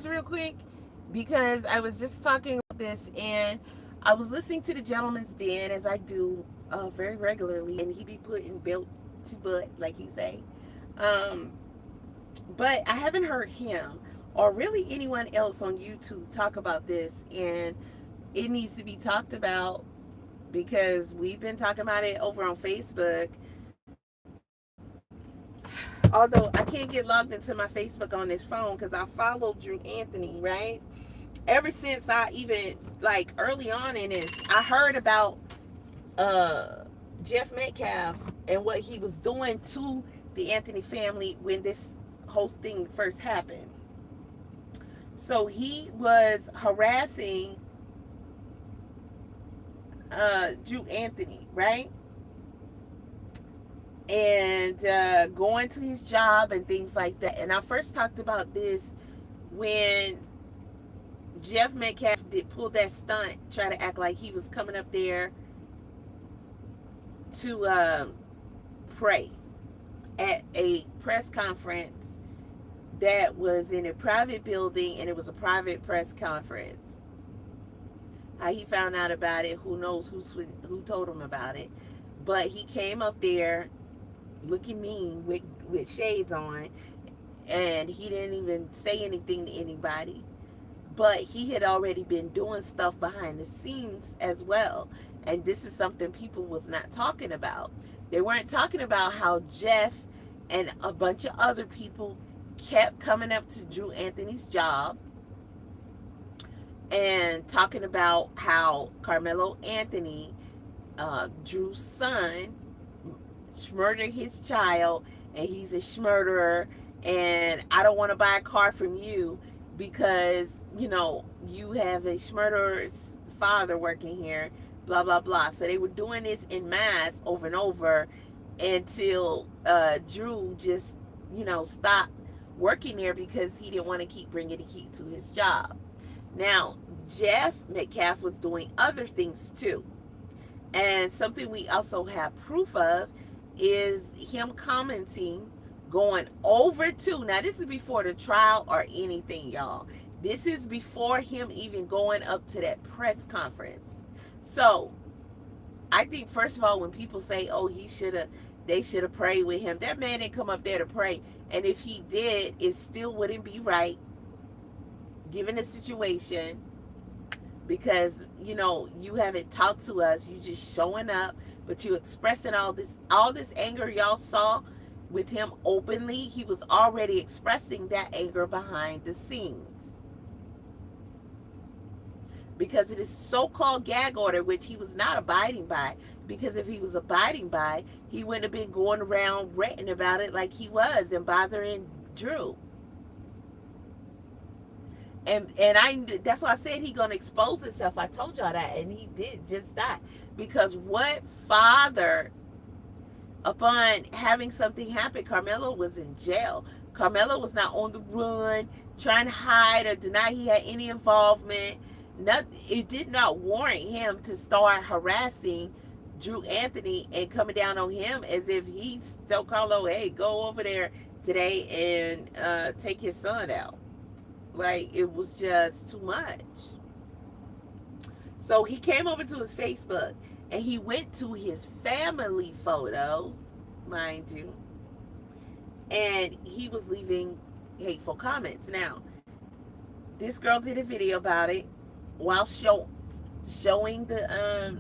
real quick because I was just talking about this, and I was listening to the Gentleman's Den, as I do very regularly, and he be putting belt to butt, like he say. Um, but I haven't heard him or really anyone else on YouTube talk about this, and it needs to be talked about because we've been talking about it over on Facebook. Although I can't get logged into my Facebook on this phone because I follow Drew Anthony, right? Ever since I even, like, early on in this, I heard about uh Jeff Metcalf and what he was doing to the Anthony family when this whole thing first happened. So he was harassing Drew Anthony, right? And going to his job and things like that. And I first talked about this when Jeff Metcalf did pull that stunt, try to act like he was coming up there to pray at a press conference that was in a private building, and it was a private press conference. How he found out about it, who knows who told him about it. But he came up there looking mean with shades on, and he didn't even say anything to anybody. But he had already been doing stuff behind the scenes as well. And this is something people was not talking about. They weren't talking about how Jeff and a bunch of other people kept coming up to Drew Anthony's job and talking about how Carmelo Anthony, Drew's son, murdered his child, and he's a murderer, and I don't want to buy a car from you because, you have a murderer's father working here, blah, blah, blah. So they were doing this in mass over and over until Drew just, stopped working there because he didn't want to keep bringing the heat to his job. Now, Jeff Metcalf was doing other things too. And something we also have proof of is him commenting, going over to, now this is before the trial or anything, y'all. This is before him even going up to that press conference. So I think, first of all, when people say, oh, they should have prayed with him, that man didn't come up there to pray. And if he did, it still wouldn't be right given the situation, because you haven't talked to us, you just showing up, but you expressing all this anger y'all saw with him openly. He was already expressing that anger behind the scenes because of this so-called gag order, which he was not abiding by. Because if he was abiding by, he wouldn't have been going around ranting about it like he was and bothering Drew. And that's why I said he gonna expose himself. I told y'all that, and he did just that. Because what father, upon having something happen, Carmelo was in jail. Carmelo was not on the run, trying to hide or deny he had any involvement. It did not warrant him to start harassing Drew Anthony and coming down on him as if he told Carlo, hey, go over there today and take his son out. Like, it was just too much. So he came over to his Facebook and he went to his family photo, mind you, and he was leaving hateful comments. Now, this girl did a video about it while showing the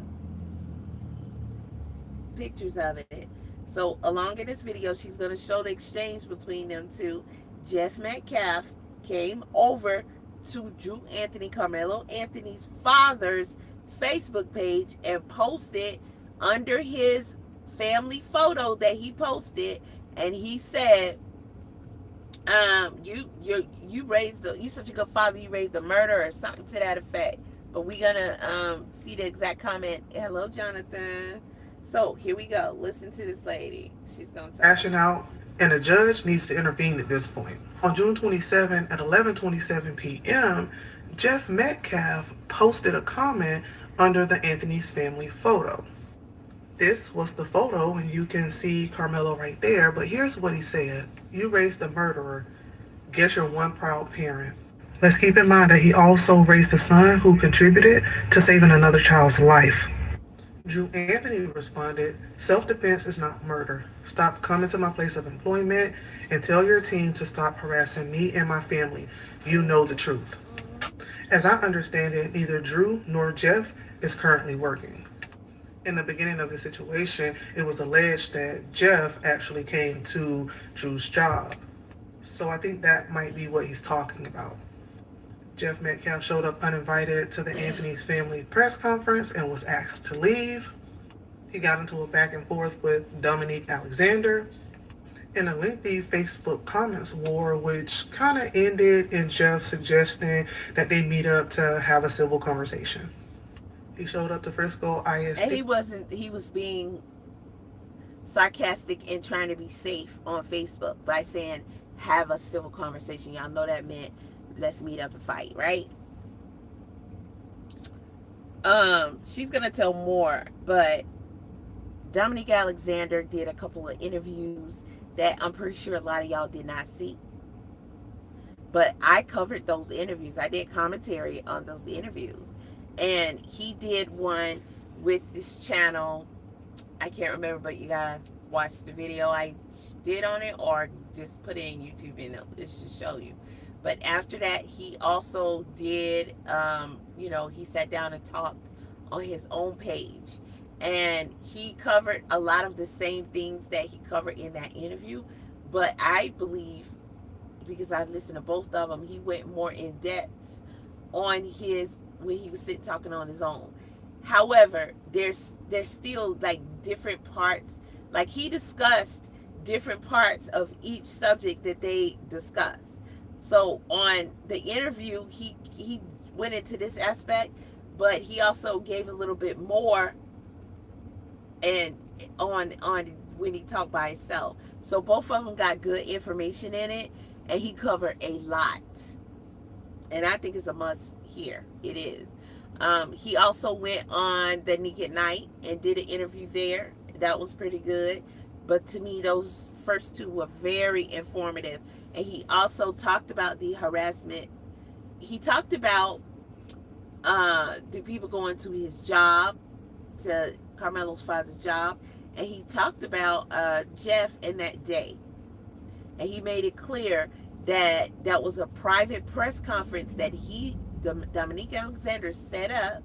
pictures of it. So along in this video, she's going to show the exchange between them two. Jeff Metcalf came over to Drew Anthony, Carmelo Anthony's father's Facebook page, and posted under his family photo that he posted, and he said, you such a good father, you raised a murderer, or something to that effect. But we're gonna see the exact comment. Hello, Jonathan. So here we go. Listen to this lady. She's gonna tell Ashing out, and the judge needs to intervene at this point. On June 27 at 11:27 p.m., Jeff Metcalf posted a comment under the Anthony's family photo. This was the photo, and you can see Carmelo right there, but here's what he said. You raised a murderer. Guess you're one proud parent. Let's keep in mind that he also raised a son who contributed to saving another child's life. Drew Anthony responded, "Self-defense is not murder. Stop coming to my place of employment and tell your team to stop harassing me and my family. You know the truth." As I understand it, neither Drew nor Jeff is currently working. In the beginning of the situation, it was alleged that Jeff actually came to Drew's job. So I think that might be what he's talking about. Jeff Metcalf showed up uninvited to the Anthony's family press conference and was asked to leave. He got into a back and forth with Dominique Alexander in a lengthy Facebook comments war, which kind of ended in Jeff suggesting that they meet up to have a civil conversation. He showed up to Frisco And ISD. he was being sarcastic and trying to be safe on Facebook by saying, have a civil conversation. Y'all know that meant let's meet up and fight, right? She's gonna tell more, but Dominique Alexander did a couple of interviews that I'm pretty sure a lot of y'all did not see. But I covered those interviews. I did commentary on those interviews. And he did one with this channel. I can't remember, but you guys watch the video I did on it or just put it in YouTube and it should show you. But after that, he also did, he sat down and talked on his own page. And he covered a lot of the same things that he covered in that interview. But I believe, because I listened to both of them, he went more in depth on his, when he was sitting talking on his own. However, there's still like different parts. Like he discussed different parts of each subject that they discussed. So on the interview, he went into this aspect, but he also gave a little bit more and on when he talked by himself. So both of them got good information in it, and he covered a lot. And I think it's a must hear. It is. He also went on the Nick at Night and did an interview there. That was pretty good. But to me, those first two were very informative. And he also talked about the harassment. He talked about the people going to his job, to Carmelo's father's job. And he talked about Jeff in that day. And he made it clear that that was a private press conference that Dominique Alexander set up,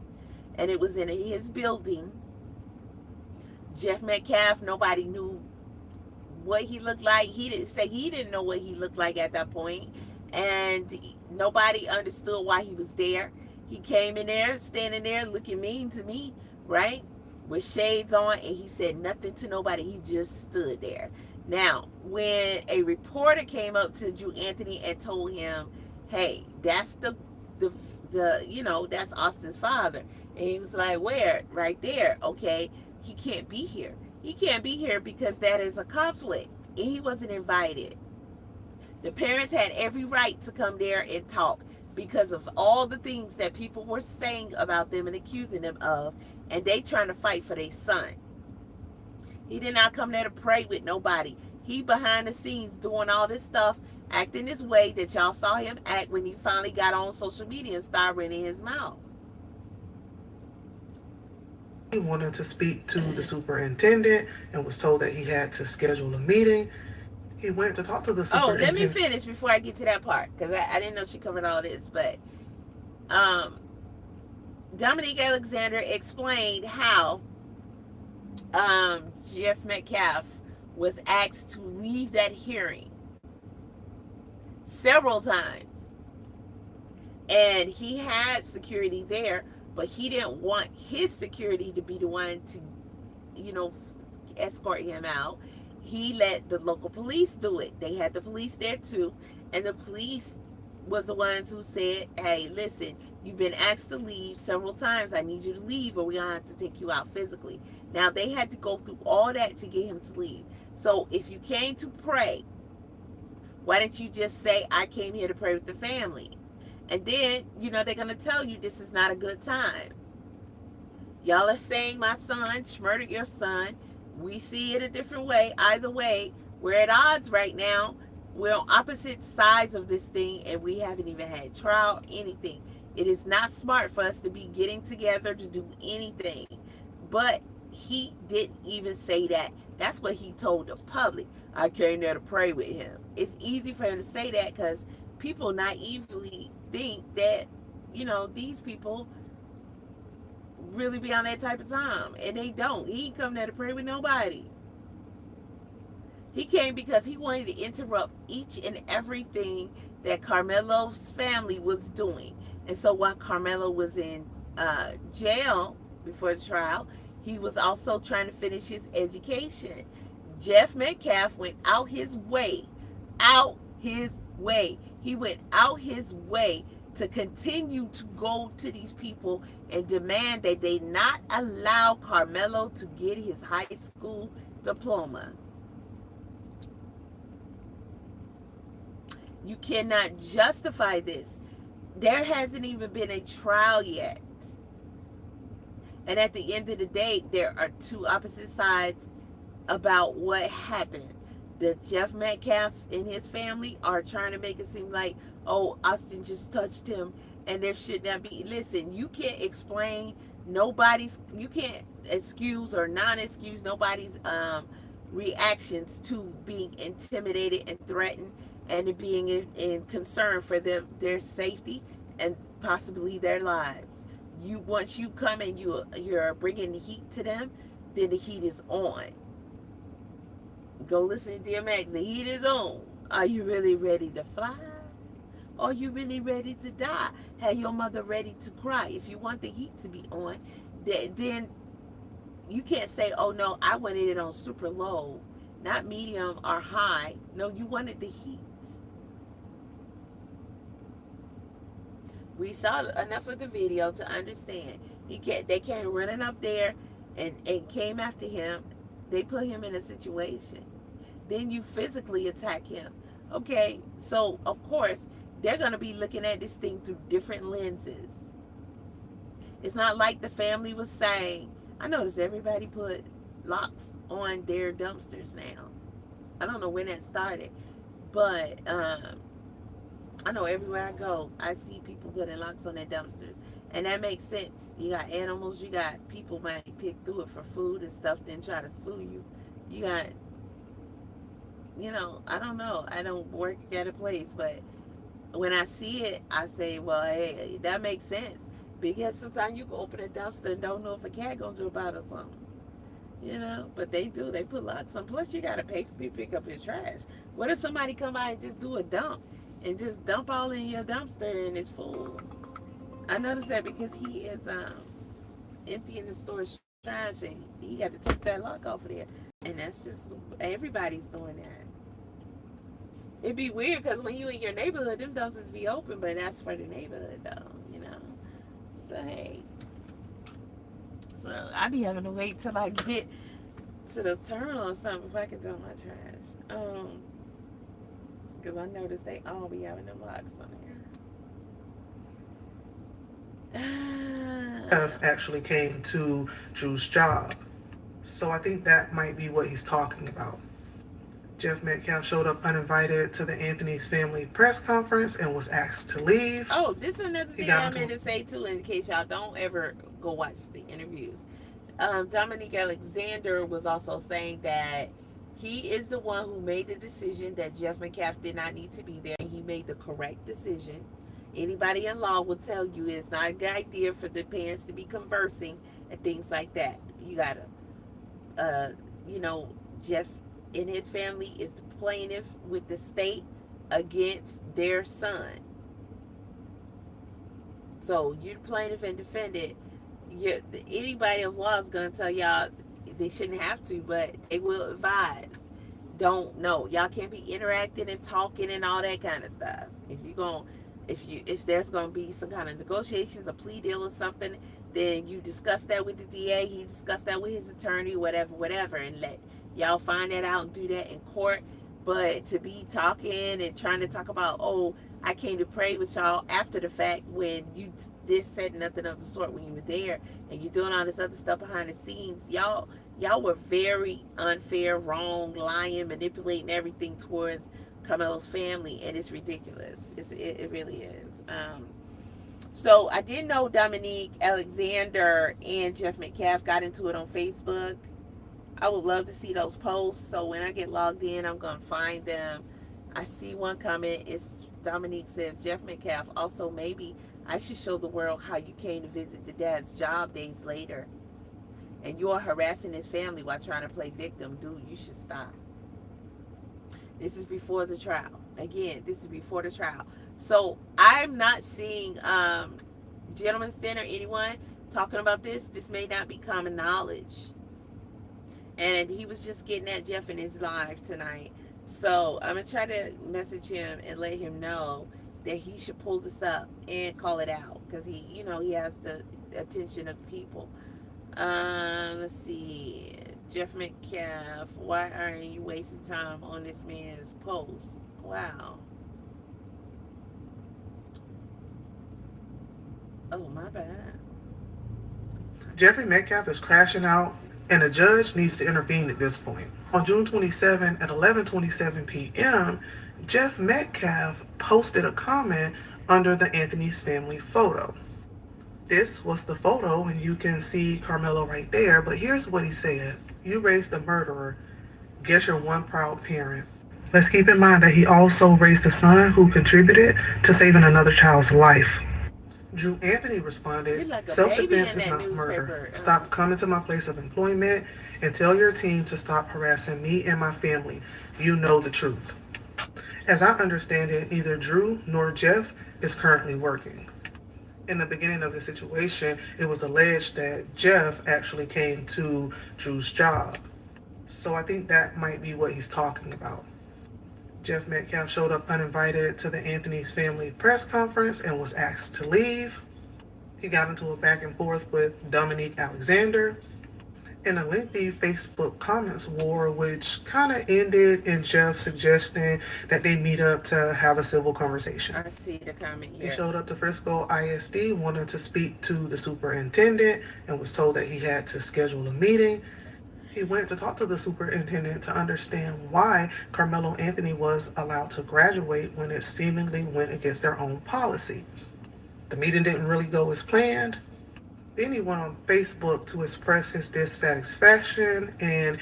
and it was in his building. Jeff Metcalf, nobody knew what he looked like. He didn't say he didn't know what he looked like at that point, and nobody understood why he was there. He came in there, standing there, looking mean to me, right, with shades on, and he said nothing to nobody. He just stood there. Now, when a reporter came up to Drew Anthony and told him, "Hey, that's the that's Austin's father," and he was like, "Where?" "Right there." "Okay, he can't be here. He can't be here because that is a conflict, and he wasn't invited." The parents had every right to come there and talk because of all the things that people were saying about them and accusing them of, and they trying to fight for their son. He did not come there to pray with nobody. He behind the scenes doing all this stuff, acting this way that y'all saw him act when he finally got on social media and started running his mouth. He wanted to speak to the superintendent and was told that he had to schedule a meeting. He went to talk to the Oh, let me superintendent. finish before I get to that part, because I didn't know she covered all this. But Dominique Alexander explained how Jeff Metcalf was asked to leave that hearing several times, and he had security there, but he didn't want his security to be the one to escort him out. He let the local police do it. They had the police there too, and the police was the ones who said, "Hey, listen, you've been asked to leave several times. I need you to leave, or we're gonna have to take you out physically." Now, they had to go through all that to get him to leave. So if you came to pray, why didn't you just say, "I came here to pray with the family"? And then, they're going to tell you this is not a good time. Y'all are saying my son murdered your son. We see it a different way. Either way, we're at odds right now. We're on opposite sides of this thing, and we haven't even had trial, anything. It is not smart for us to be getting together to do anything. But he didn't even say that. That's what he told the public. I came there to pray with him. It's easy for him to say that because people naively think that, these people really be on that type of time. And they don't. He ain't come there to pray with nobody. He came because he wanted to interrupt each and everything that Carmelo's family was doing. And so while Carmelo was in jail before the trial, he was also trying to finish his education. Jeff Metcalf went out his way, He went out his way to continue to go to these people and demand that they not allow Carmelo to get his high school diploma. You cannot justify this. There hasn't even been a trial yet. And at the end of the day, there are two opposite sides about what happened. The Jeff Metcalf and his family are trying to make it seem like, oh, Austin just touched him and there should not be. Listen, you can't explain you can't excuse or non-excuse nobody's reactions to being intimidated and threatened and being in concern for their safety and possibly their lives. Once you come and you're bringing the heat to them, then the heat is on. Go listen to DMX. The heat is on. Are you really ready to fly? Are you really ready to die? Have your mother ready to cry? If you want the heat to be on, then you can't say, oh no, I wanted it on super low, not medium or high. No, you wanted the heat. We saw enough of the video to understand. They came running up there and came after him. They put him in a situation. Then you physically attack him. Okay, so of course, they're going to be looking at this thing through different lenses. It's not like the family was saying, I noticed everybody put locks on their dumpsters now. I don't know when that started, but I know everywhere I go, I see people putting locks on their dumpsters. And that makes sense. You got animals, you got people might pick through it for food and stuff, then try to sue you. You got, I don't know. I don't work at a place, but when I see it, I say, well, hey, that makes sense. Because sometimes you can open a dumpster and don't know if a cat gonna jump out or something. But they do. They put locks on. Plus, you got to pay for people to pick up your trash. What if somebody come by and just do a dump and just dump all in your dumpster and it's full? I noticed that because he is emptying the storage trash and he got to take that lock off of there. And that's just, everybody's doing that. It'd be weird because when you in your neighborhood, them dumpsters be open, but that's for the neighborhood though, So, hey. So, I be having to wait till I get to the terminal or something before I can dump my trash. Because I noticed they all be having them locks on there. Jeff actually came to Drew's job. So I think that might be what he's talking about. Jeff Metcalf showed up uninvited to the Anthony's family press conference and was asked to leave. Oh, this is another thing I meant to say too, in case y'all don't ever go watch the interviews. Dominique Alexander was also saying that he is the one who made the decision that Jeff Metcalf did not need to be there. He made the correct decision. Anybody in law will tell you it's not a good idea for the parents to be conversing and things like that. You gotta, Jeff and his family is the plaintiff with the state against their son. So you're the plaintiff and defendant. Anybody of law is going to tell y'all they shouldn't have to, but they will advise. Don't know. Y'all can't be interacting and talking and all that kind of stuff. If there's going to be some kind of negotiations, a plea deal or something, then you discuss that with the DA. He discussed that with his attorney, whatever, and let y'all find that out and do that in court. But to be talking and trying to talk about, oh, I came to pray with y'all after the fact when you did said nothing of the sort when you were there, and you're doing all this other stuff behind the scenes, y'all were very unfair, wrong, lying, manipulating everything towards Carmelo's family, and it's ridiculous. It really is. So I didn't know Dominique Alexander and Jeff Metcalf got into it on Facebook. I would love to see those posts. So when I get logged in, I'm gonna find them. I see one comment. It's Dominique says Jeff Metcalf. Also, maybe I should show the world how you came to visit the dad's job days later, and you are harassing his family while trying to play victim. Dude, you should stop. This is before the trial. Again, this is before the trial. So I'm not seeing Gentleman's Den or anyone talking about this. This may not be common knowledge. And he was just getting at Jeff in his live tonight. So I'm going to try to message him and let him know that he should pull this up and call it out. Because he has the attention of people. Let's see. Jeff Metcalf, why aren't you wasting time on this man's post? Wow. Oh, my bad. Jeffrey Metcalf is crashing out, and a judge needs to intervene at this point. On June 27 at 11:27 p.m., Jeff Metcalf posted a comment under the Anthony's family photo. This was the photo, and you can see Carmelo right there, but here's what he said. You raised a murderer. Guess you're one proud parent. Let's keep in mind that he also raised a son who contributed to saving another child's life. Drew Anthony responded, Like self-defense is not murder. Stop coming to my place of employment and tell your team to stop harassing me and my family. You know the truth. As I understand it, neither Drew nor Jeff is currently working. In the beginning of the situation, it was alleged that Jeff actually came to Drew's job. So I think that might be what he's talking about. Jeff Metcalf showed up uninvited to the Anthony's family press conference and was asked to leave. He got into a back and forth with Dominique Alexander in a lengthy Facebook comments war, which kind of ended in Jeff suggesting that they meet up to have a civil conversation. I see the comment here. He showed up to Frisco ISD, wanted to speak to the superintendent, and was told that he had to schedule a meeting. He went to talk to the superintendent to understand why Carmelo Anthony was allowed to graduate when it seemingly went against their own policy. The meeting didn't really go as planned. Then he went on Facebook to express his dissatisfaction and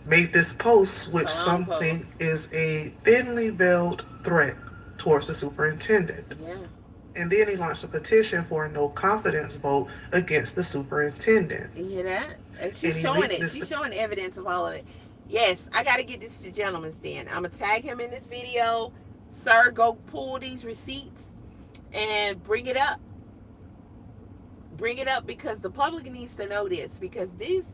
made this post, which some think is a thinly veiled threat towards the superintendent. Yeah. And then he launched a petition for a no confidence vote against the superintendent. You hear that? And she's showing it. She's showing evidence of all of it. Yes, I got to get this to Gentleman's Den. I'm going to tag him in this video. Sir, go pull these receipts and bring it up. Bring it up because the public needs to know this, because this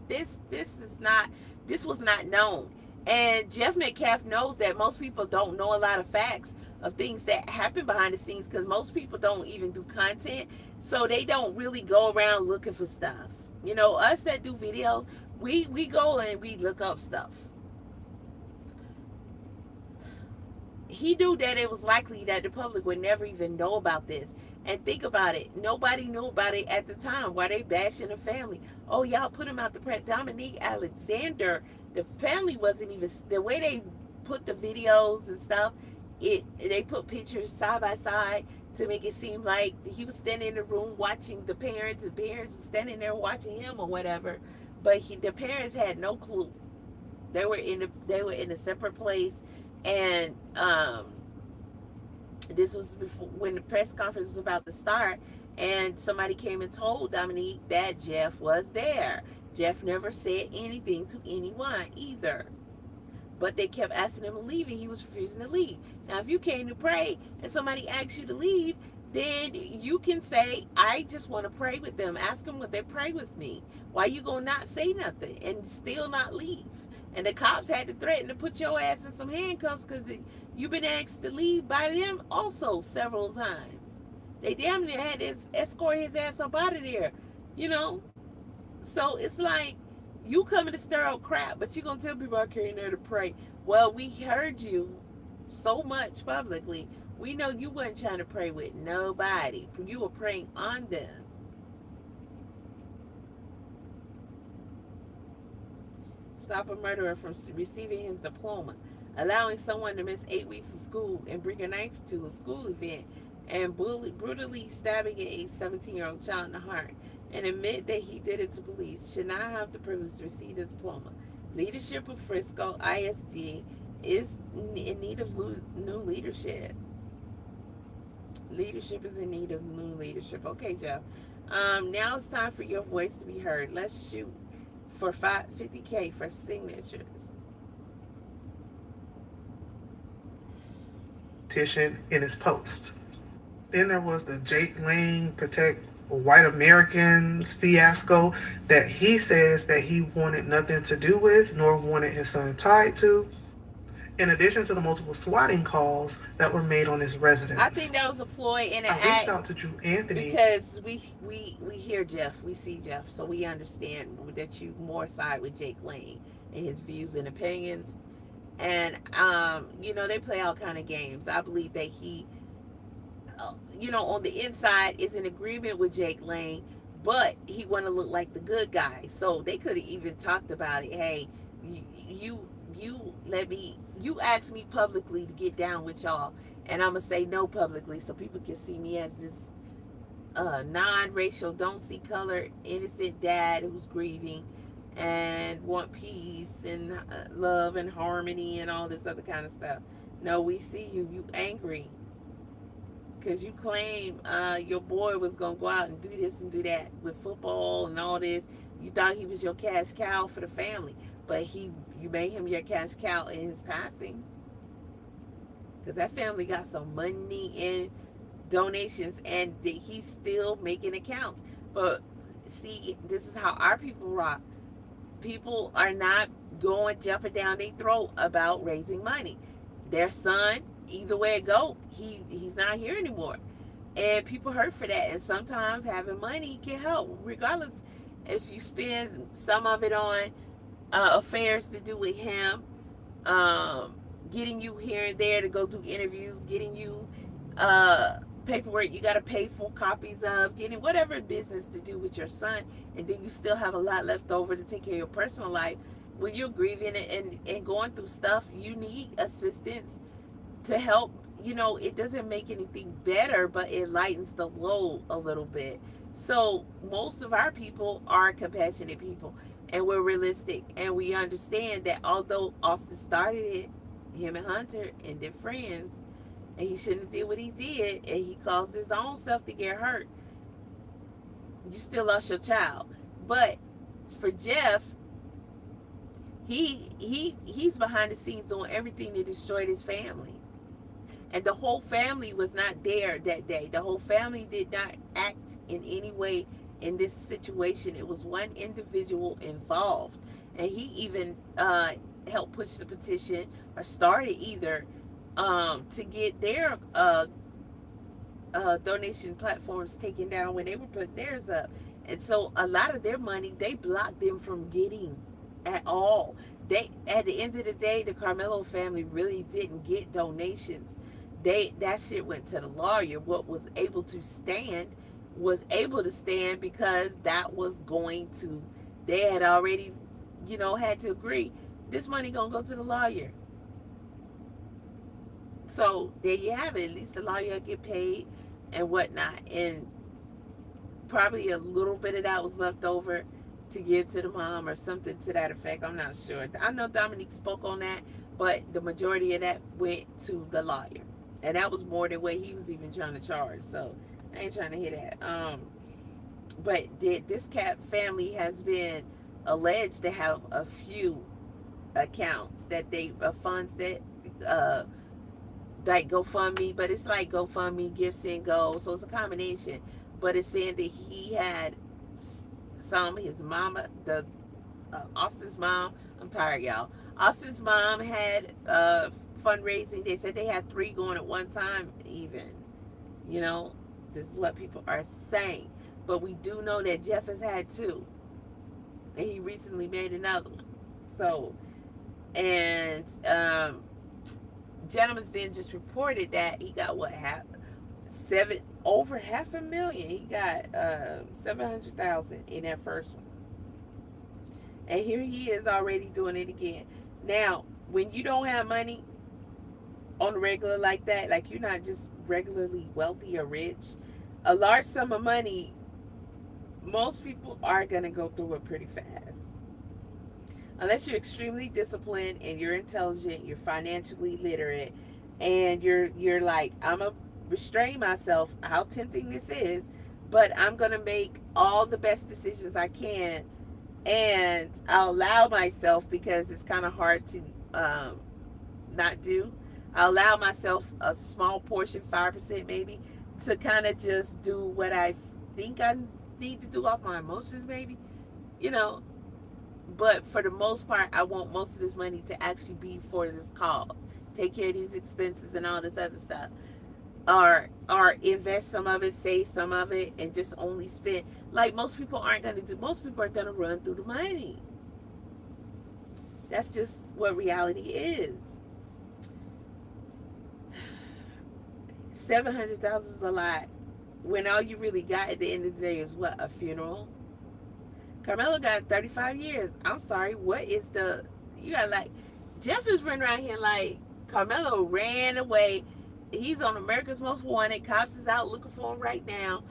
was not known. And Jeff Metcalf knows that most people don't know a lot of facts of things that happen behind the scenes, because most people don't even do content, so they don't really go around looking for stuff. Us that do videos, we go and we look up stuff. He knew that it was likely that the public would never even know about this. And think about it. Nobody knew about it at the time. Why they bashing the family? Oh, y'all put him out the press. Dominique Alexander, the family wasn't even, the way they put the videos and stuff, they put pictures side by side to make it seem like he was standing in the room watching the parents, and parents were standing there watching him or whatever. But the parents had no clue. They were in a separate place, and this was before, when the press conference was about to start, and somebody came and told Dominique that Jeff was there. Jeff never said anything to anyone either. But they kept asking him to leave, and he was refusing to leave. Now, if you came to pray and somebody asked you to leave, then you can say, I just want to pray with them. Ask them what they pray with me. Why you going to not say nothing and still not leave? And the cops had to threaten to put your ass in some handcuffs because you've been asked to leave by them also several times. They damn near had to escort his ass up out of there, So it's like, you coming to stir up crap, but you going to tell people I came there to pray. Well, we heard you so much publicly. We know you weren't trying to pray with nobody. You were praying on them. Stop a murderer from receiving his diploma. allowing someone to miss 8 weeks of school and bring a knife to a school event, and brutally stabbing a 17-year-old child in the heart, and admit that he did it to police, should not have the privilege to receive a diploma. Leadership of Frisco ISD is in need of new leadership. Leadership is in need of new leadership. Okay, Jeff. Now it's time for your voice to be heard. Let's shoot for 50K for signatures. Petition in his post. Then there was the Jake Lang Protect White Americans fiasco that he says that he wanted nothing to do with, nor wanted his son tied to, in addition to the multiple swatting calls that were made on his residence. I think that was a ploy and an I reached out to Drew Anthony because we hear Jeff, we see Jeff, so we understand that you more side with Jake Lang and his views and opinions, and they play all kind of games. I believe that he, on the inside is in agreement with Jake Lang, but he want to look like the good guy. So they could have even talked about it. Hey, you asked me publicly to get down with y'all, and I'm gonna say no publicly so people can see me as this non-racial, don't see color, innocent dad who's grieving and want peace and love and harmony and all this other kind of stuff. No, we see you angry because you claim your boy was gonna go out and do this and do that with football and all this. You thought he was your cash cow for the family, but you made him your cash cow in his passing, because that family got some money in donations and he's still making accounts. But see, this is how our people rock. People are not going jumping down their throat about raising money. Their son, either way it go, he's not here anymore, and people hurt for that. And sometimes having money can help, regardless if you spend some of it on affairs to do with him, getting you here and there to go do interviews, getting you paperwork you got to pay for copies of, getting whatever business to do with your son, and then you still have a lot left over to take care of your personal life. When you're grieving and going through stuff, you need assistance to help. It doesn't make anything better, but it lightens the load a little bit. So most of our people are compassionate people, and we're realistic, and we understand that although Austin started it, him and Hunter and their friends, and he shouldn't have did what he did, and he caused his own self to get hurt, you still lost your child. But for Jeff, he's behind the scenes doing everything to destroy his family. And the whole family was not there that day. The whole family did not act in any way in this situation. It was one individual involved. And he even helped push the petition, or started either, to get their donation platforms taken down when they were putting theirs up. And so a lot of their money, they blocked them from getting at all. At the end of the day, the Carmelo family really didn't get donations. That shit went to the lawyer. What was able to stand was able to stand because that was going to, they had already, had to agree, this money gonna go to the lawyer. So there you have it. At least the lawyer get paid and whatnot. And probably a little bit of that was left over to give to the mom or something to that effect. I'm not sure. I know Dominique spoke on that, but the majority of that went to the lawyer. And that was more than what he was even trying to charge. So I ain't trying to hear that. But this cat family has been alleged to have a few accounts that they funds that like GoFundMe, but it's like GoFundMe, Give, Send, Go. So it's a combination. But it's saying that he had his mama, Austin's mom. I'm tired, y'all. Austin's mom had fundraising. They said they had 3 going at one time, even. This is what people are saying. But we do know that Jeff has had 2. And he recently made another one. So, and gentleman then just reported that he got over $500,000. He got 700,000 in that first one. And here he is already doing it again. Now, when you don't have money on the regular like that, like you're not just regularly wealthy or rich, a large sum of money, most people are going to go through it pretty fast. Unless you're extremely disciplined and you're intelligent, you're financially literate, and you're like, I'm gonna restrain myself, how tempting this is, but I'm gonna make all the best decisions I can, and I'll allow myself, because it's kind of hard to not do. I'll allow myself a small portion, 5% maybe, to kind of just do what I think I need to do off my emotions, maybe, you know. But for the most part, I want most of this money to actually be for this cause. Take care of these expenses and all this other stuff. Or invest some of it, save some of it, and just only spend, like most people aren't gonna do. Most people are gonna run through the money. That's just what reality is. 700,000 is a lot. When all you really got at the end of the day is what? A funeral? Carmelo got 35 years. I'm sorry. What is the. You got like. Jeff is running around here like Carmelo ran away. He's on America's Most Wanted. Cops is out looking for him right now.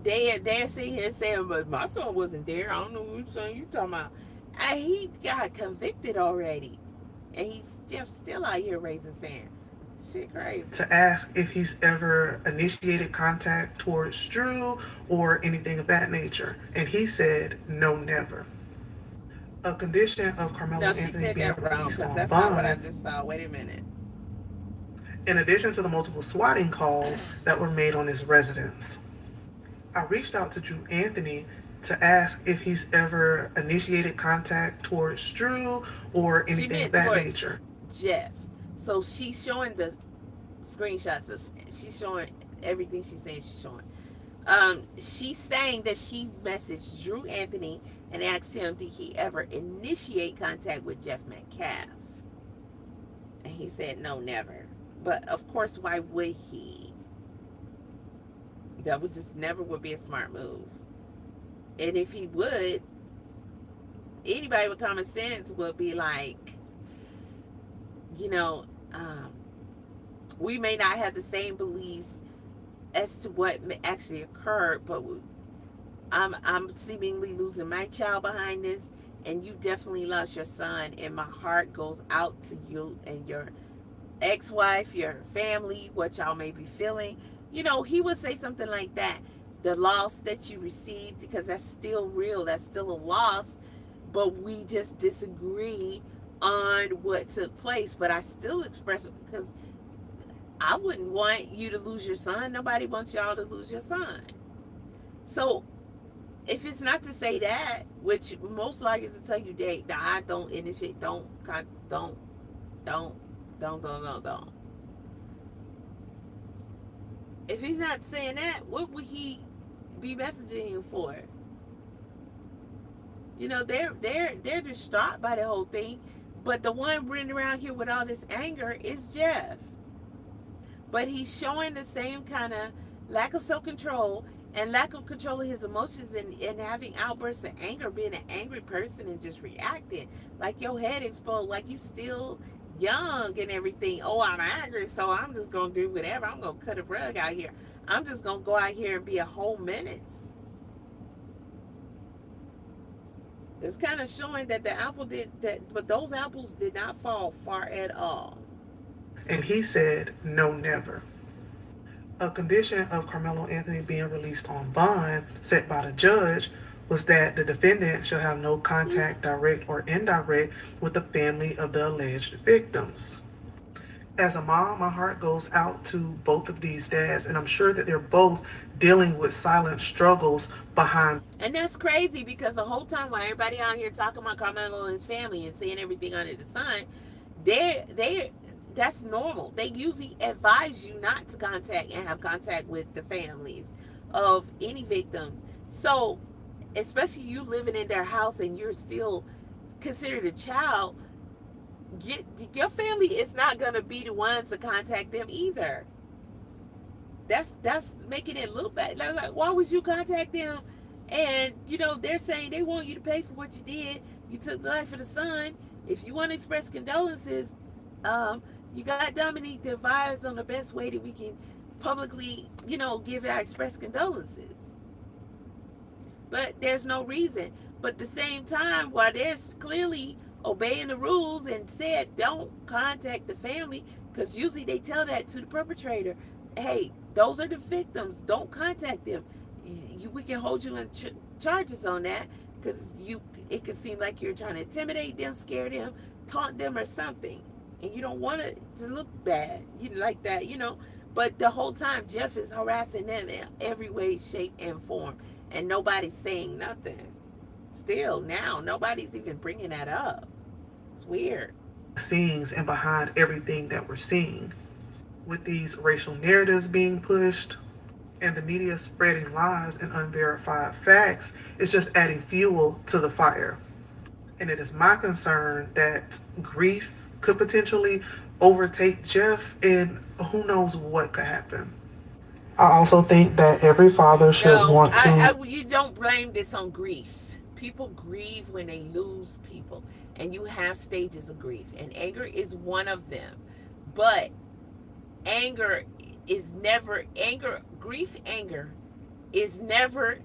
They're sitting here saying, but my son wasn't there. I don't know whose son you talking about. He got convicted already. And he's just still out here raising sand. Shit crazy. To ask if he's ever initiated contact towards Drew or anything of that nature. And he said, no, never. A condition of Carmelo No, she Anthony said being that wrong, released because on that's not what I bond, just saw. Wait a minute. in addition to the multiple swatting calls that were made on his residence. I reached out to Drew Anthony to ask if he's ever initiated contact towards Drew or She anything of meant that towards nature. Jeff. So she's showing the screenshots of. She's showing everything she's saying. She's showing. She's saying that she messaged Drew Anthony and asked him, did he ever initiate contact with Jeff Metcalf? And he said, no, never. But of course, why would he? That would just never would be a smart move. And if he would, anybody with common sense would be like, you know, we may not have the same beliefs as to what actually occurred, but I'm seemingly losing my child behind this, and you definitely lost your son, and my heart goes out to you and your ex-wife, your family, what y'all may be feeling. You know, he would say something like that. The loss that you received, because that's still real, that's still a loss, but we just disagree on what took place. But I still express it, because I wouldn't want you to lose your son. Nobody wants y'all to lose your son. So if it's not to say that, which most likely is to tell you that I don't initiate, don't. If he's not saying that, what would he be messaging him for? You know, they're distraught by the whole thing, but the one running around here with all this anger is Jeff. But he's showing the same kind of lack of self-control and lack of control of his emotions, and having outbursts of anger, being an angry person and just reacting like your head exploded, like you still young and everything. Oh, I'm angry, so I'm just gonna do whatever. I'm gonna cut a rug out here. I'm just gonna go out here and be a whole menace. It's kind of showing that the apple did that, but those apples did not fall far at all. And he said, no, never. A condition of Carmelo Anthony being released on bond set by the judge was that the defendant shall have no contact, direct or indirect, with the family of the alleged victims. As a mom, my heart goes out to both of these dads, and I'm sure that they're both dealing with silent struggles behind. And that's crazy, because the whole time while everybody out here talking about Carmelo and his family and saying everything under the sun, they that's normal. They usually advise you not to contact and have contact with the families of any victims. So, especially you living in their house and you're still considered a child, your family is not going to be the ones to contact them either. That's making it look bad. Like, why would you contact them? And, you know, they're saying they want you to pay for what you did. You took the life of the son, If you want to express condolences, um, you got Dominique to advise on the best way that we can publicly, give our express condolences. But there's no reason. But at the same time, while they're clearly obeying the rules and said don't contact the family, because usually they tell that to the perpetrator, hey, those are the victims, don't contact them. We can hold you in charges on that, because it could seem like you're trying to intimidate them, scare them, taunt them, or something, and you don't want it to look bad, like that. But the whole time Jeff is harassing them in every way, shape, and form, and nobody's saying nothing. Still, now nobody's even bringing that up. It's weird. Scenes and behind everything that we're seeing. With these racial narratives being pushed and the media spreading lies and unverified facts, it's just adding fuel to the fire. And it is my concern that grief could potentially overtake Jeff, and who knows what could happen. I also think that every father should No, want to you don't blame this on grief. People grieve when they lose people, and you have stages of grief, and anger is one of them. But anger is never anger is never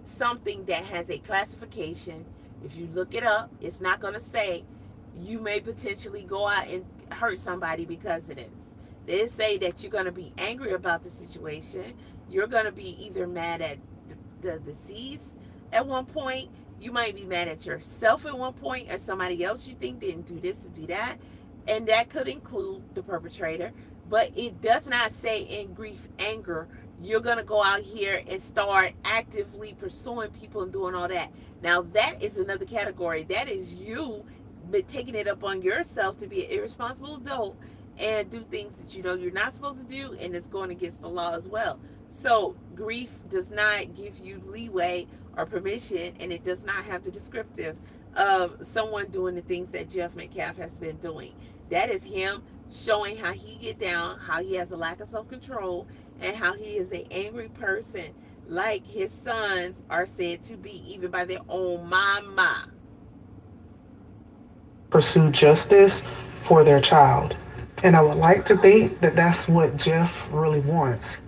something that has a classification. If you look it up, it's not going to say you may potentially go out and hurt somebody because of this. They say that you're going to be angry about the situation. You're going to be either mad at the deceased at one point. You might be mad at yourself at one point, or somebody else you think didn't do this or do that. And that could include the perpetrator. But it does not say in grief, anger, you're going to go out here and start actively pursuing people and doing all that. Now, that is another category. That is you taking it up on yourself to be an irresponsible adult and do things that you know you're not supposed to do, and it's going against the law as well. So, grief does not give you leeway or permission, and it does not have the descriptive of someone doing the things that Jeff Metcalf has been doing. That is him showing how he get down, how he has a lack of self-control, and how he is an angry person, like his sons are said to be, even by their own mama. pursue justice for their child. And I would like to think that that's what Jeff really wants.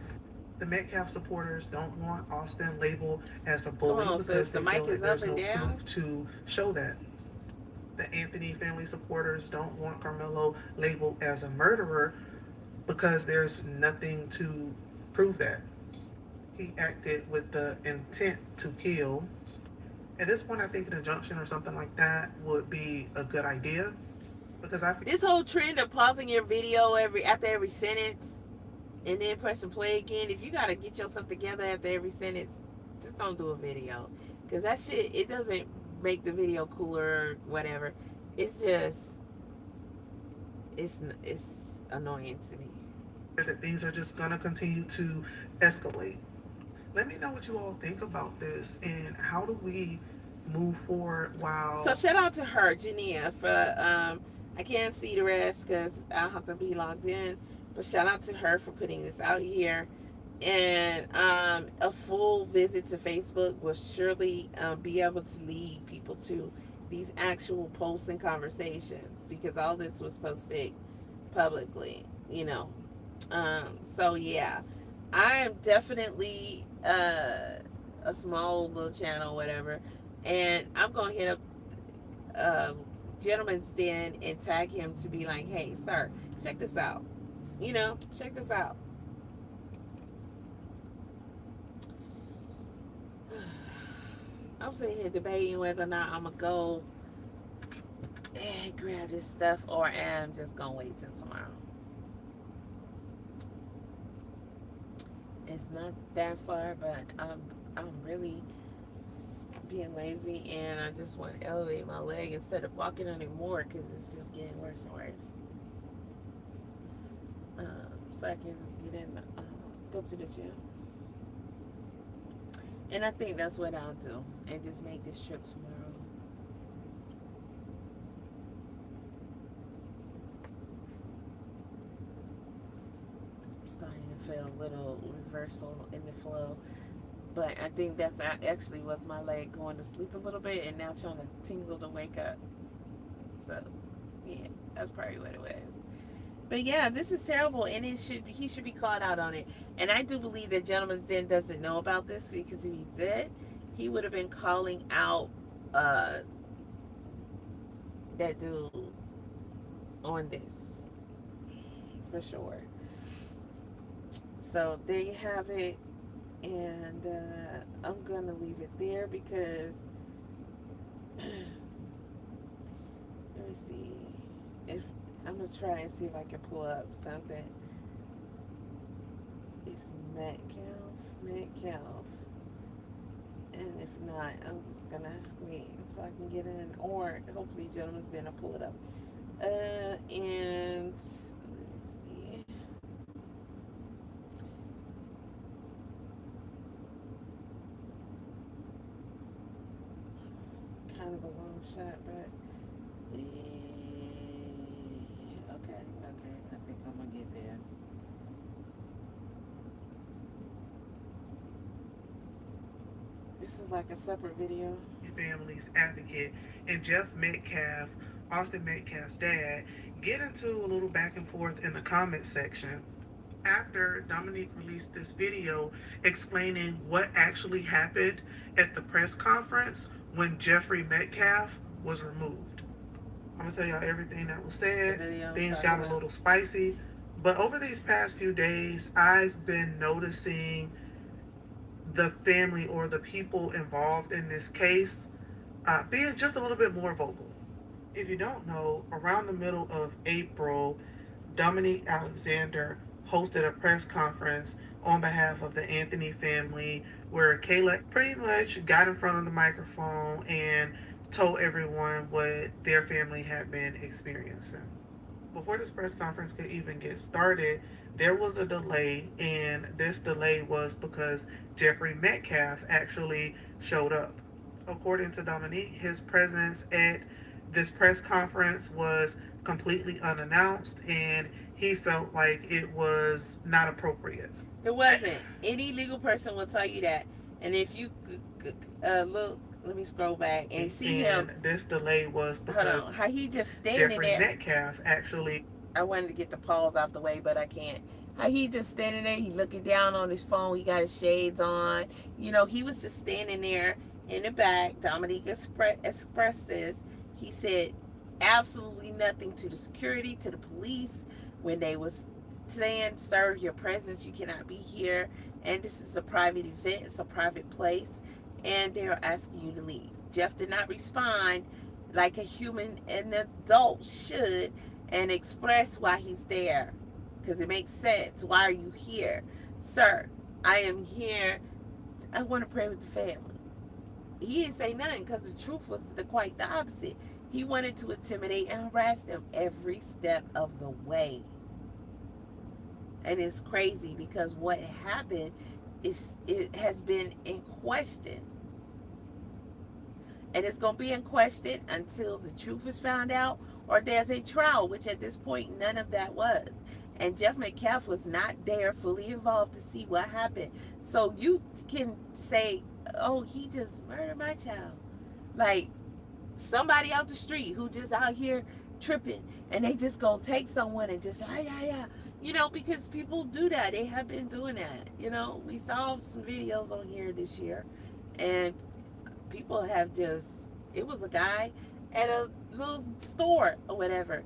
The Metcalf supporters don't want Austin labeled as a Come bully on, sis. because The they feel mic like is up there's and no down. proof to show that. The Anthony family supporters don't want Carmelo labeled as a murderer because there's nothing to prove that. He acted with the intent to kill. At this point, I think an injunction or something like that would be a good idea because I This whole trend of pausing your video after every sentence and then pressing play again. If you gotta get yourself together after every sentence, just don't do a video, because that shit, it doesn't make the video cooler or whatever. It's just it's annoying to me. that things are just gonna continue to escalate. Let me know what you all think about this and how do we move forward So while shout out to her, Jania, for I can't see the rest because I'll have to be logged in. But shout out to her for putting this out here. And a full visit to Facebook will surely be able to lead people to these actual posts and conversations, because all this was posted publicly, So yeah, I am definitely a small little channel, whatever, and I'm gonna hit up uh, Gentleman's Den and tag him to be like, hey, sir, check this out. Check this out. I'm sitting here debating whether or not I'm gonna go and grab this stuff, or I'm just gonna wait till tomorrow. It's not that far, but I'm really being lazy, and I just want to elevate my leg instead of walking on it more, because it's just getting worse and worse. So I can just get in, go to the gym, and I think that's what I'll do, and just make this trip tomorrow. I'm starting to feel a little reversal in the flow. But I think that's actually was my leg going to sleep a little bit and now trying to tingle to wake up. So Yeah, that's probably what it was. But yeah, this is terrible, and he should be called out on it. And I do believe that gentleman Zen doesn't know about this, because if he did, he would have been calling out uh, that dude on this for sure. So there you have it, and I'm gonna leave it there because let me see if I'm gonna try and see if I can pull up something. It's Metcalf, and if not, I'm just gonna wait until I can get in, or hopefully, gentlemen's then I'll pull it up. And let me see. It's kind of a long shot, but okay, I think I'm gonna get there. This is like a separate video. Family's advocate and Jeff Metcalf, Austin Metcalf's dad, get into a little back and forth in the comment section after Dominique released this video explaining what actually happened at the press conference when Jeffrey Metcalf was removed. I'm gonna tell y'all everything that was said. Things got a little spicy, but over these past few days, I've been noticing the family or the people involved in this case being just a little bit more vocal. If you don't know, around the middle of April, Dominique Alexander hosted a press conference on behalf of the Anthony family where Kayla pretty much got in front of the microphone and told everyone what their family had been experiencing. Before this press conference could even get started, there was a delay, and this delay was because Jeffrey Metcalf actually showed up. According to Dominique, his presence at this press conference was completely unannounced, and he felt like it was not appropriate. It wasn't. Any legal person will tell you that. And if you look, let me scroll back and see him. This delay was because hold on, how he just standing Jeffrey there. Metcalf actually. I wanted to get the pause out the way, but I can't. How he just standing there, he looking down on his phone, he got his shades on. You know, he was just standing there in the back. Dominique expressed this. He said absolutely nothing to the security, to the police, when they was saying, sir, your presence, you cannot be here, and this is a private event, it's a private place, and they're asking you to leave. Jeff did not respond like a human, an adult should, and express why he's there, because it makes sense. Why are you here? Sir, I am here, I want to pray with the family. He didn't say nothing, because the truth was quite the opposite. He wanted to intimidate and harass them every step of the way. And it's crazy because what happened is it has been in question. And it's going to be in question until the truth is found out or there's a trial, which at this point none of that was. And Jeff Metcalf was not there fully involved to see what happened. So you can say, oh, he just murdered my child. Like somebody out the street who just out here tripping, and they just gonna take someone and just yeah, you know, because people do that. They have been doing that. You know, we saw some videos on here this year, and people have just, it was a guy at a little store or whatever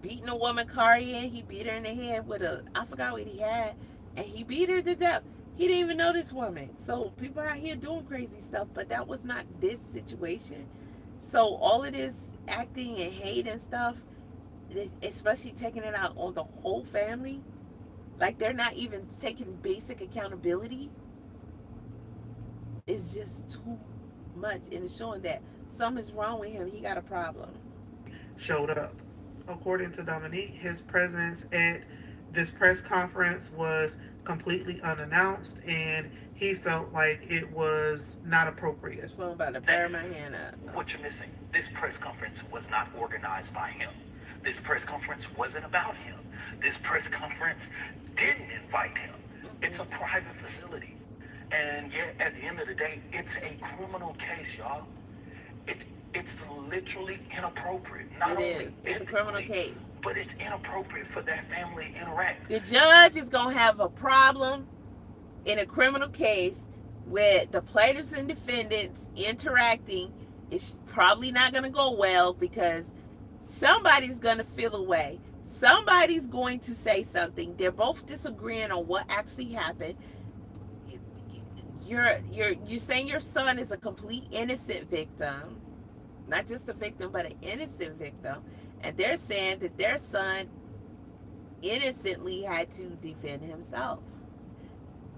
beating a woman car in. He beat her in the head with a, I forgot what he had, and he beat her to death. He didn't even know this woman. So people out here doing crazy stuff, but that was not this situation. So all of this acting and hate and stuff, especially taking it out on the whole family, like they're not even taking basic accountability, is just too much. And it's showing that something's wrong with him. He got a problem. Showed up. According to Dominique, his presence at this press conference was completely unannounced, and he felt like it was not appropriate. This phone about to fire my hand up. What you're missing, this press conference was not organized by him. This press conference wasn't about him. This press conference didn't invite him. It's a private facility. And yet, at the end of the day, it's a criminal case, y'all. It's literally inappropriate. Not It only is. It's a criminal ethically, case. but it's inappropriate for that family to interact. The judge is going to have a problem in a criminal case with the plaintiffs and defendants interacting. It's probably not going to go well because somebody's going to feel away. Somebody's going to say something. They're both disagreeing on what actually happened. You're saying your son is a complete innocent victim, not just a victim, but an innocent victim, and they're saying that their son innocently had to defend himself.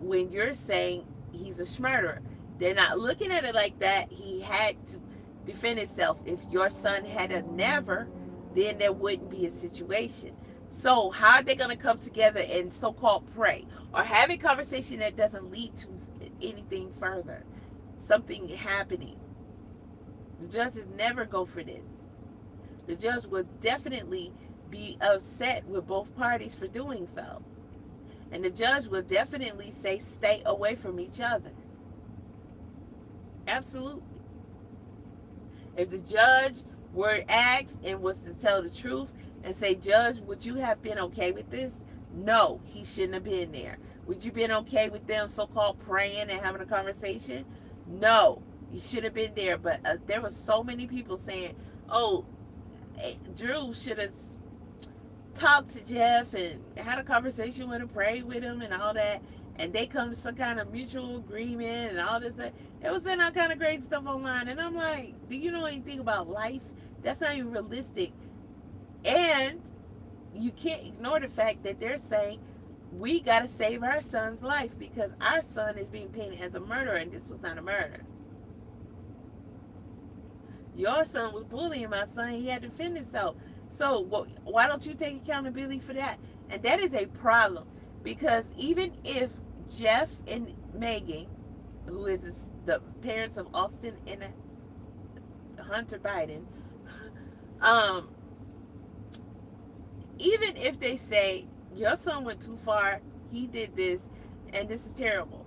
When you're saying he's a murderer, they're not looking at it like that. He had to defend himself. If your son had a never, then there wouldn't be a situation. So how are they going to come together and so-called pray or have a conversation that doesn't lead to anything further, something happening? The judges never go for this. The judge will definitely be upset with both parties for doing so. And the judge will definitely say, stay away from each other. Absolutely. If the judge were asked and was to tell the truth and say, Judge, would you have been okay with this? No, he shouldn't have been there. Would you been okay with them so-called praying and having a conversation? No, you should have been there. But there were so many people saying, oh, Drew should have talked to Jeff and had a conversation with him, prayed with him and all that. And they come to some kind of mutual agreement and all this. It was saying all kind of great stuff online. And I'm like, do you know anything about life? That's not even realistic. And you can't ignore the fact that they're saying, we got to save our son's life because our son is being painted as a murderer and this was not a murder. Your son was bullying my son. He had to defend himself. So why don't you take accountability for that? And that is a problem because even if Jeff and Megan, who is the parents of Austin and Hunter Biden, even if they say your son went too far, he did this, and this is terrible,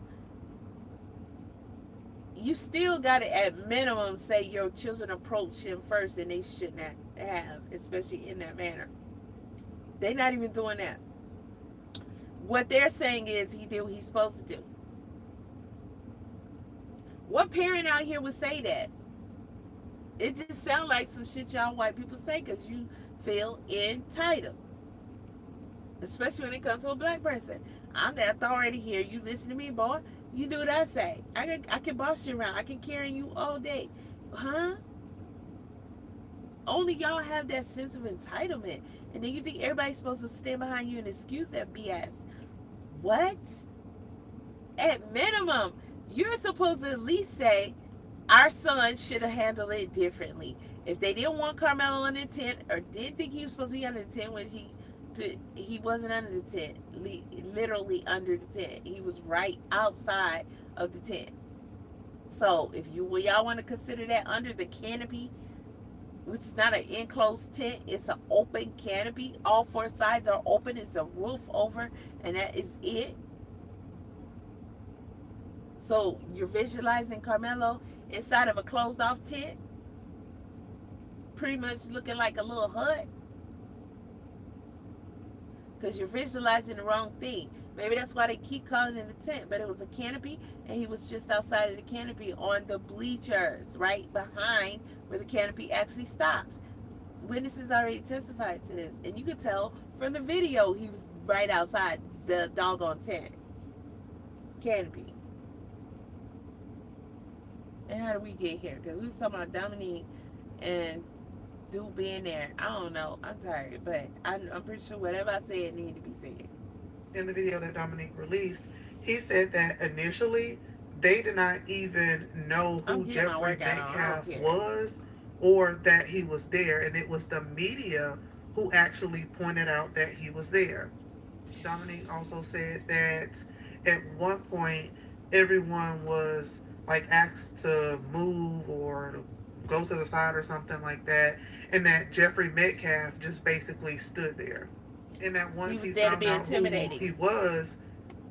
you still got to at minimum say your children approach him first and they should not have, especially in that manner. They're not even doing that. What they're saying is he did what he's supposed to do. What parent out here would say that? It just sounds like some shit y'all white people say because you feel entitled. Especially when it comes to a black person. I'm the authority here. You listen to me, boy. You do what I say. I can boss you around. I can carry you all day. Huh? Only y'all have that sense of entitlement. And then you think everybody's supposed to stand behind you and excuse that BS. What? At minimum, you're supposed to at least say, our son should have handled it differently. If they didn't want Carmelo under the tent or didn't think he was supposed to be under the tent, which he wasn't under the tent, literally under the tent. He was right outside of the tent. So if y'all want to consider that under the canopy, which is not an enclosed tent, it's an open canopy. All four sides are open. It's a roof over, and that is it. So you're visualizing Carmelo inside of a closed off tent, pretty much looking like a little hut, because you're visualizing the wrong thing. Maybe that's why they keep calling it a tent, but it was a canopy, and he was just outside of the canopy on the bleachers, right behind where the canopy actually stops. Witnesses already testified to this, and you could tell from the video he was right outside the doggone tent canopy. And how did we get here? Because we was talking about Dominique and dude being there. I don't know. I'm tired, but I'm pretty sure whatever I said needed to be said. In the video that Dominique released, he said that initially they did not even know who Jeffrey Metcalf was or that he was there, and it was the media who actually pointed out that he was there. Dominique also said that at one point everyone was like asked to move or to go to the side or something like that, and that Jeffrey Metcalf just basically stood there. And that once he found out who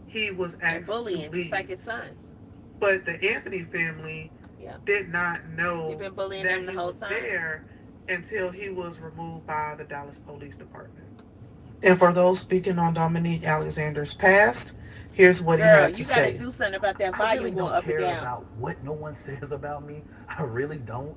he was asked bullying, to leave. just like his sons. But the Anthony family Yeah. did not You've know been bullying that them the he whole was time. there until he was removed by the Dallas Police Department. And for those speaking on Dominique Alexander's past, here's what he Girl, had to you got to say. do something about that I really volume going don't up and care down. about what no one says about me. I really don't.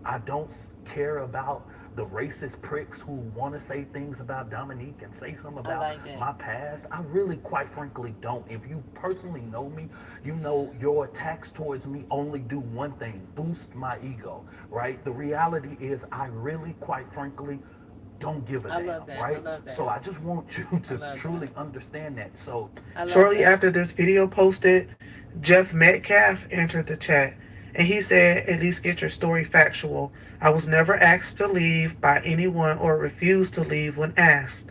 I don't care about the racist pricks who want to say things about Dominique and say something I about like that. my past. I really, quite frankly, don't. If you personally know me, you know your attacks towards me only do one thing: boost my ego. Right? The reality is, I really, quite frankly, don't give a I love damn, that. I right? love So that. I just want you I to love truly that. understand that. So I love Shortly that. after this video posted, Jeff Metcalf entered the chat and he said, "At least get your story factual. I was never asked to leave by anyone or refused to leave when asked.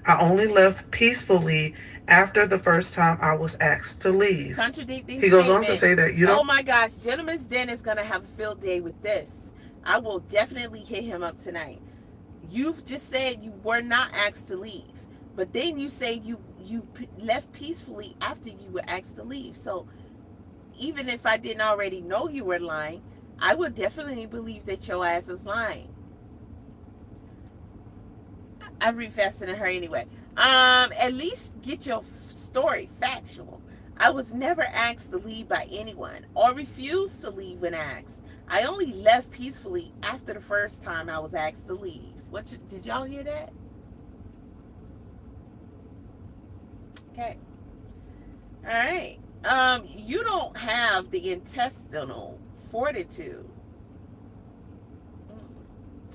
I only left peacefully after the first time I was asked to leave." Contradicting He goes on to statement. say that you Oh don't. my gosh, Gentleman's Den is going to have a field day with this. I will definitely hit him up tonight. You've just said you were not asked to leave, but then you say you left peacefully after you were asked to leave. So even if I didn't already know you were lying, I would definitely believe that your ass is lying. I read faster than her anyway. At least get your story factual. I was never asked to leave by anyone or refused to leave when asked. I only left peacefully after the first time I was asked to leave. Did y'all hear that? Okay. All right. You don't have the intestinal fortitude.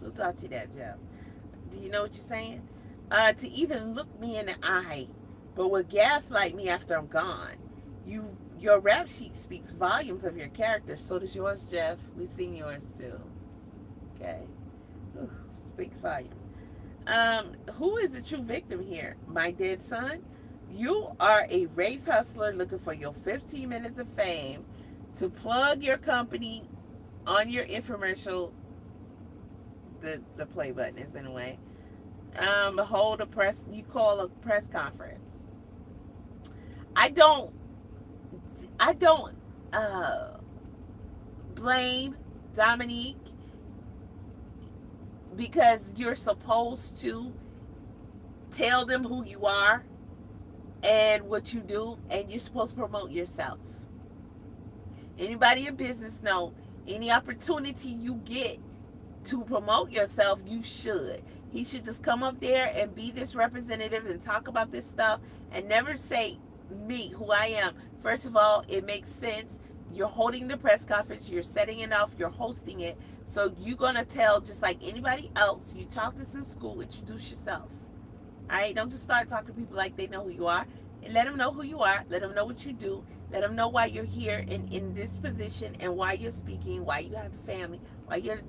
Who taught you that, Jeff? Do you know what you're saying? To even look me in the eye, but will gaslight me after I'm gone. Your rap sheet speaks volumes of your character. So does yours, Jeff. We've seen yours too. Okay. Oof, speaks volumes. Who is the true victim here? My dead son? You are a race hustler looking for your 15 minutes of fame to plug your company on your infomercial. The play button is in a way. Hold a press. You call a press conference. I don't. I don't blame Dominique because you're supposed to tell them who you are and what you do, and you're supposed to promote yourself. Anybody in business know any opportunity you get to promote yourself, you should. He should just come up there and be this representative and talk about this stuff and never say me, who I am. First of all, it makes sense. You're holding the press conference, you're setting it off, you're hosting it. So you're going to tell, just like anybody else, you taught this in school, introduce yourself. All right, don't just start talking to people like they know who you are. And let them know who you are. Let them know what you do. Let them know why you're here in this position and why you're speaking, why you have the family, why you're,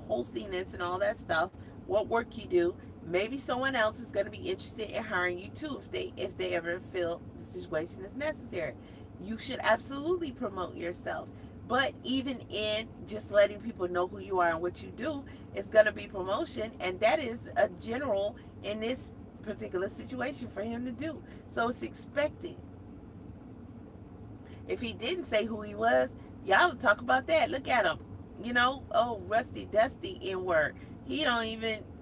hosting this and all that stuff, what work you do. Maybe someone else is going to be interested in hiring you too if they ever feel the situation is necessary. You should absolutely promote yourself. But even in just letting people know who you are and what you do, it's going to be promotion. And that is a general in this particular situation for him to do. So it's expected. If he didn't say who he was, y'all would talk about that. Look at him. Oh, rusty, dusty in word. He didn't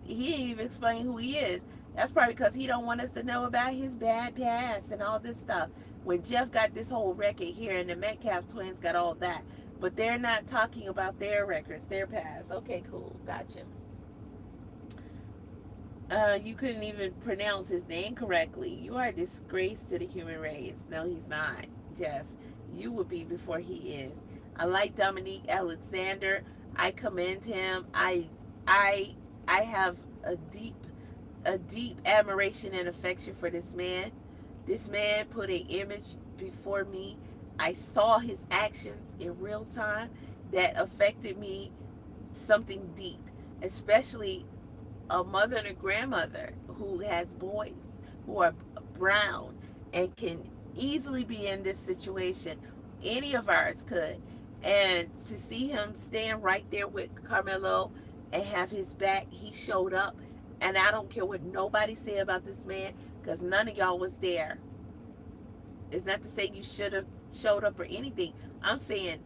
even explain who he is. That's probably because he don't want us to know about his bad past and all this stuff. When Jeff got this whole record here and the Metcalf twins got all that. But they're not talking about their records, their past. Okay, cool. Gotcha. You couldn't even pronounce his name correctly. You are a disgrace to the human race. No, he's not, Jeff. You will be before he is. I like Dominique Alexander. I commend him. I have a deep admiration and affection for this man. This man put an image before me. I saw his actions in real time that affected me something deep, especially a mother and a grandmother who has boys who are brown and can easily be in this situation. Any of ours could. And to see him stand right there with Carmelo and have his back, he showed up. And I don't care what nobody say about this man because none of y'all was there. It's not to say you should have showed up or anything. I'm saying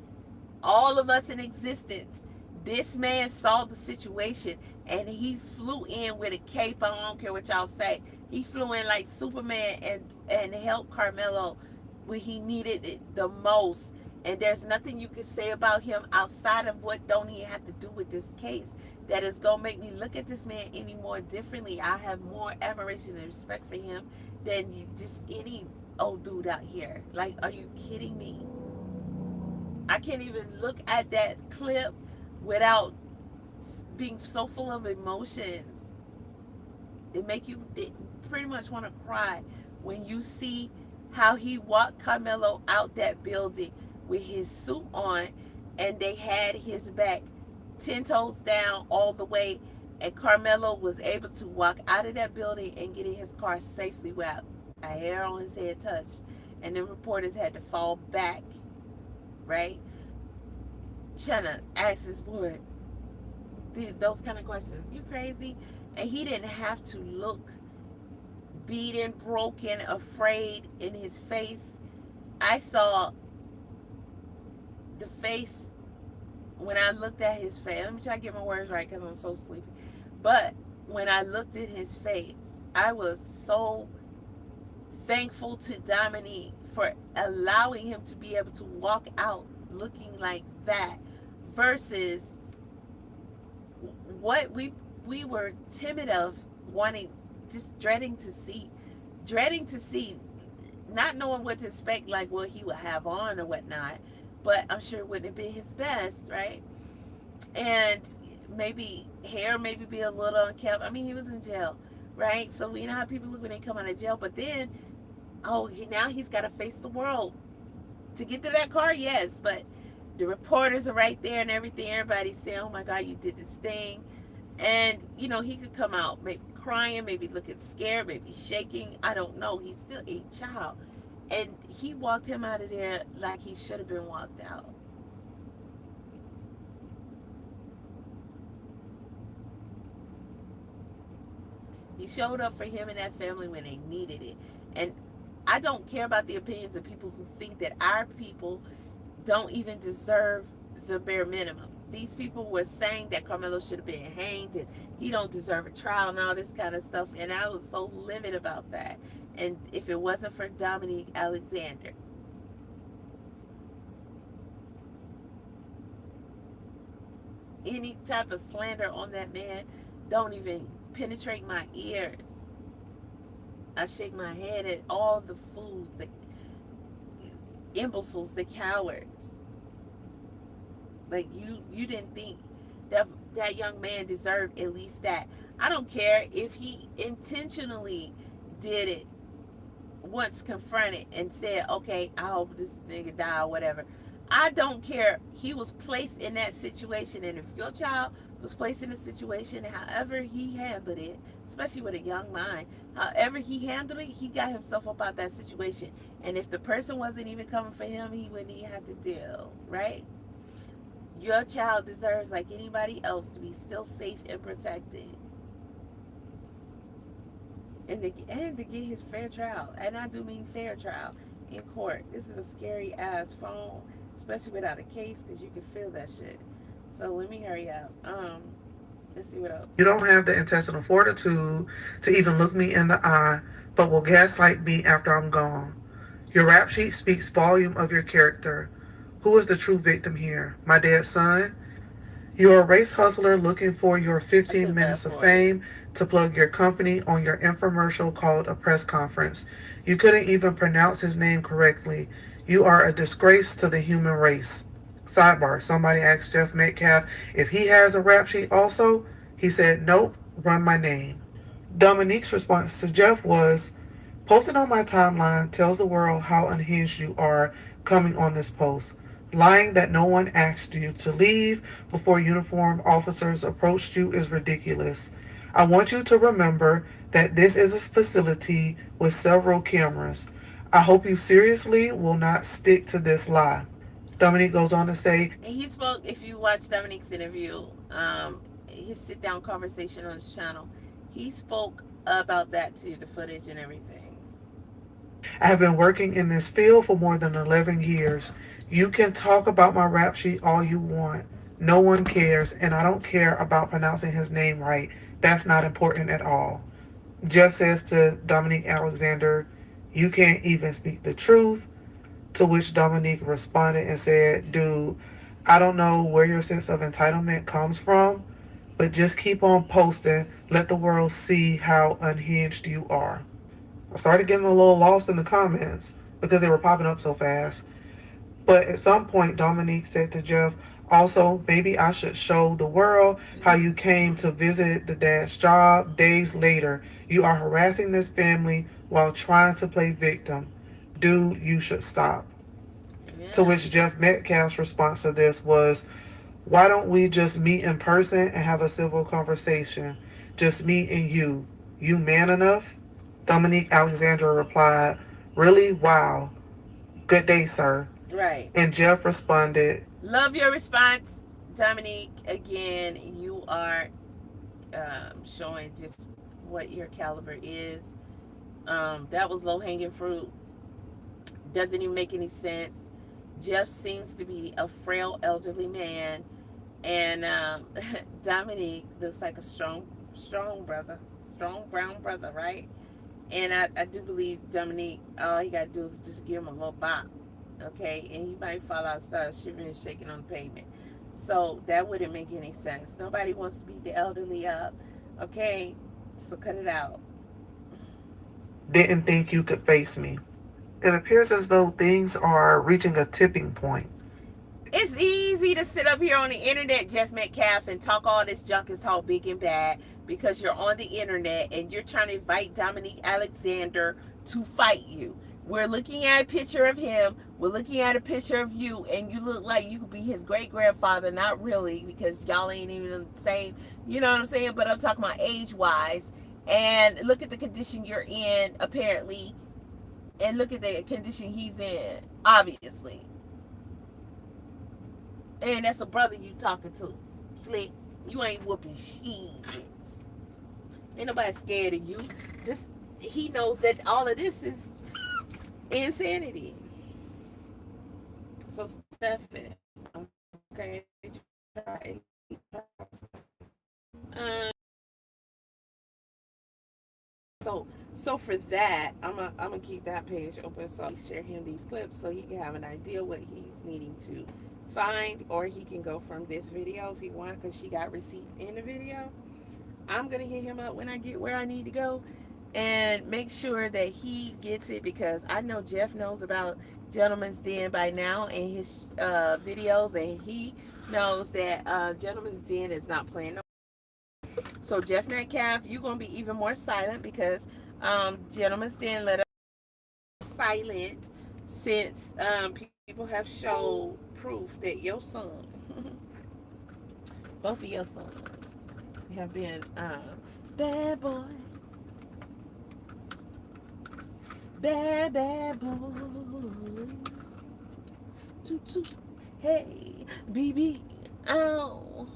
all of us in existence. This man saw the situation and he flew in with a cape. I don't care what y'all say. He flew in like Superman and helped Carmelo when he needed it the most. And there's nothing you can say about him outside of what don't he have to do with this case that is gonna make me look at this man any more differently. I have more admiration and respect for him than you, just any old dude out here. Like, are you kidding me? I can't even look at that clip without being so full of emotions. It make you pretty much want to cry when you see how he walked Carmelo out that building with his suit on, and they had his back 10 toes down all the way, and Carmelo was able to walk out of that building and get in his car safely without a hair on his head touched. And then reporters had to fall back, right? Trying to ask this boy those kind of questions. You crazy? And he didn't have to look beaten, broken, afraid in his face. I saw the face when I looked at his face. Let me try to get my words right because I'm so sleepy. But when I looked at his face, I was so thankful to Dominique for allowing him to be able to walk out looking like that versus what we were timid of, wanting, just dreading to see, not knowing what to expect, like what he would have on or whatnot. But I'm sure it wouldn't have been his best, right? And maybe hair maybe be a little unkempt. I mean, he was in jail, right? So we know how people look when they come out of jail. But then, now he's got to face the world to get to that car. Yes, but the reporters are right there and everything. Everybody's saying, "Oh my God, you did this thing," and he could come out maybe crying, maybe looking scared, maybe shaking. I don't know. He's still a child, and he walked him out of there like he should have been walked out. He showed up for him and that family when they needed it. And I don't care about the opinions of people who think that our people don't even deserve the bare minimum. These people were saying that Carmelo should have been hanged and he don't deserve a trial and all this kind of stuff. And I was so livid about that. And if it wasn't for Dominique Alexander, any type of slander on that man don't even penetrate my ears. I shake my head at all the fools, the imbeciles, the cowards. Like, you didn't think that young man deserved at least that. I don't care if he intentionally did it once confronted and said, okay, I hope this nigga die or whatever. I don't care. He was placed in that situation, and if your child was placed in a situation, however he handled it, especially with a young mind, however he handled it, he got himself up out that situation. And if the person wasn't even coming for him, he wouldn't even have to deal, right? Your child deserves, like anybody else, to be still safe and protected. And to get his fair trial. And I do mean fair trial in court. This is a scary ass phone, especially without a case, because you can feel that shit. So let me hurry up. Let's see what else. You don't have the intestinal fortitude to even look me in the eye, but will gaslight me after I'm gone. Your rap sheet speaks volume of your character. Who is the true victim here? My dead son? You're a race hustler looking for your 15 minutes of fame to plug your company on your infomercial called a press conference. You couldn't even pronounce his name correctly. You are a disgrace to the human race. Sidebar, somebody asked Jeff Metcalf if he has a rap sheet also. He said, nope, run my name. Dominique's response to Jeff was, posted on my timeline tells the world how unhinged you are coming on this post. Lying that no one asked you to leave before uniformed officers approached you is ridiculous. I want you to remember that this is a facility with several cameras. I hope you seriously will not stick to this lie. Dominique goes on to say, he spoke, if you watch Dominique's interview, his sit down conversation on his channel, he spoke about that too, the footage and everything. I have been working in this field for more than 11 years. You can talk about my rap sheet all you want. No one cares, and I don't care about pronouncing his name right. That's not important at all. Jeff says to Dominique Alexander, you can't even speak the truth. To which Dominique responded and said, dude, I don't know where your sense of entitlement comes from, but just keep on posting. Let the world see how unhinged you are. I started getting a little lost in the comments because they were popping up so fast. But at some point, Dominique said to Jeff, also, maybe I should show the world how you came to visit the dad's job days later. You are harassing this family while trying to play victim. Dude, you should stop. To Yeah. which Jeff Metcalf's response to this was, why don't we just meet in person and have a civil conversation? Just me and you. You man enough? Dominique Alexandra replied, really? Wow. Good day, sir. Right. And Jeff responded, Love your response, Dominique. Again, you are showing just what your caliber is. That was low hanging fruit. Doesn't even make any sense. Jeff seems to be a frail elderly man, and Dominique looks like a strong brother, strong brown brother, right? And I do believe Dominique, all he got to do is just give him a little bop, okay? And he might fall out, start shivering and shaking on the pavement. So that wouldn't make any sense. Nobody wants to beat the elderly up, okay? So cut it out. didn't think you could face me. It appears as though things are reaching a tipping point. It's easy to sit up here on the internet, Jeff Metcalf, and talk all this junk and talk big and bad because you're on the internet and you're trying to invite Dominique Alexander to fight you. We're looking at a picture of him. We're looking at a picture of you, and you look like you could be his great grandfather. Not really, because y'all ain't even the same. You know what I'm saying? But I'm talking about age wise. And look at the condition you're in, apparently, and look at the condition he's in, obviously. And that's a brother you talking to. Slick. You ain't whooping shit. Ain't nobody scared of you. Just he knows that all of this is insanity. So stuff it. Okay. Try. Um, so for that, I'm gonna keep that page open so I share him these clips so he can have an idea what he's needing to find, or he can go from this video if he want, because she got receipts in the video. I'm gonna hit him up when I get where I need to go and make sure that he gets it, because I know Jeff knows about Gentleman's Den by now in his videos, and he knows that Gentleman's Den is not playing no. So Jeff Metcalf, you're gonna be even more silent because Gentleman's Den let us silent since people have showed proof that your son, both of your sons, have been bad boys, bad boys. Toot toot, hey, BB, ow.